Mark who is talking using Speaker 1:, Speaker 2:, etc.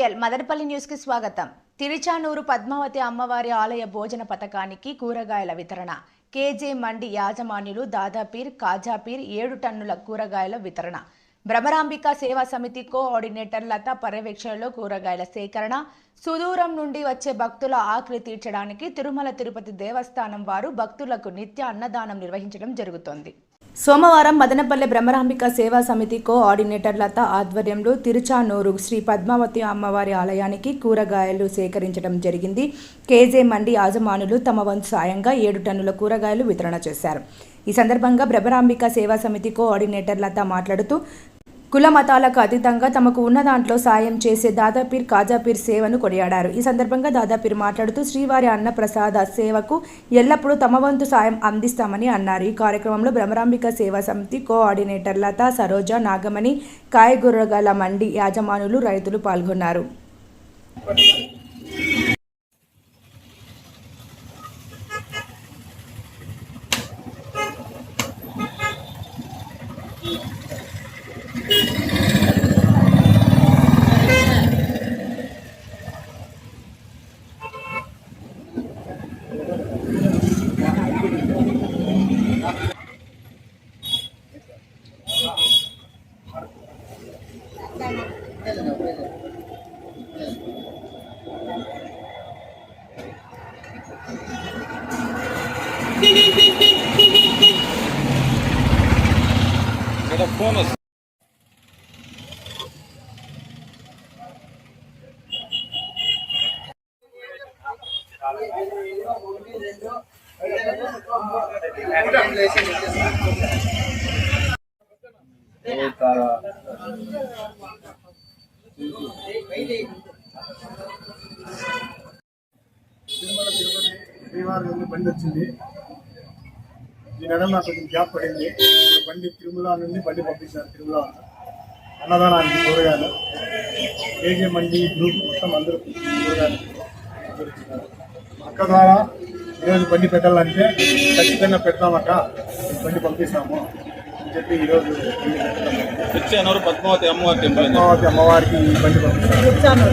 Speaker 1: KGL Madanapalle news కి స్వాగతం. తిరుచానూరు పద్మావతి అమ్మవారి ఆలయ భోజన పథకానికి కూరగాయల వితరణ. కేజే మండి యాజమాన్యులు దాదాపీర్ కాజాపీర్ 7 టన్నుల కూరగాయల వితరణ. బ్రహ్మరాంబిక సేవా సమితి కోఆర్డినేటర్ లత పర్యవేక్షణలో కూరగాయల సేకరణ. సుదూరం నుండి వచ్చే భక్తుల ఆకలి తీర్చడానికి తిరుమల తిరుపతి దేవస్థానం వారు భక్తులకు నిత్య అన్నదానం నిర్వహించడం జరుగుతోంది. సోమవారం మదనపల్లె బ్రహ్మరాంబిక సేవా సమితి కోఆర్డినేటర్ లత ఆధ్వర్యంలో తిరుచానూరు శ్రీ పద్మావతి అమ్మవారి ఆలయానికి కూరగాయలు సేకరించడం జరిగింది. కేజే మండి యాజమానులు తమ వంతు సాయంగా 7 టన్నుల కూరగాయలు వితరణ చేశారు. ఈ సందర్భంగా బ్రహ్మరాంబిక సేవా సమితి కోఆర్డినేటర్ లత మాట్లాడుతూ కుల మతాలకు అతీతంగా తమకు ఉన్న దాంట్లో సాయం చేసే దాదాపీర్ కాజాపీర్ సేవను కొనియాడారు. ఈ సందర్భంగా దాదాపీర్ మాట్లాడుతూ శ్రీవారి అన్నప్రసాద సేవకు ఎల్లప్పుడూ తమ వంతు సాయం అందిస్తామని అన్నారు. ఈ కార్యక్రమంలో బ్రహ్మరాంబిక సేవా సమితి కోఆర్డినేటర్ లత, సరోజ, నాగమణి, కాయగూరగాయల మండి యాజమానులు, రైతులు పాల్గొన్నారు.
Speaker 2: Bônus.
Speaker 3: తిరుమల తిరుపతి శ్రీవారి నుండి బండి వచ్చింది. ఈ నెల నాకు కొంచెం గ్యాప్ పడింది. బండి తిరుమల నుండి బండి పంపించారు. తిరుమల అన్నదానానికి కూరగాయలు కేజీ మండి గ్రూప్ మొత్తం అందరూ కూరగాయలు అక్క ద్వారా ఈరోజు బండి పెట్టాలంటే ఖచ్చితంగా పెడతామక్క, బండి పంపిస్తాము అని చెప్పి ఈరోజు
Speaker 2: తిరుచానూరు పద్మావతి అమ్మవారి టెంపుల్
Speaker 3: పద్మావతి అమ్మవారికి బండి పంపిస్తాము.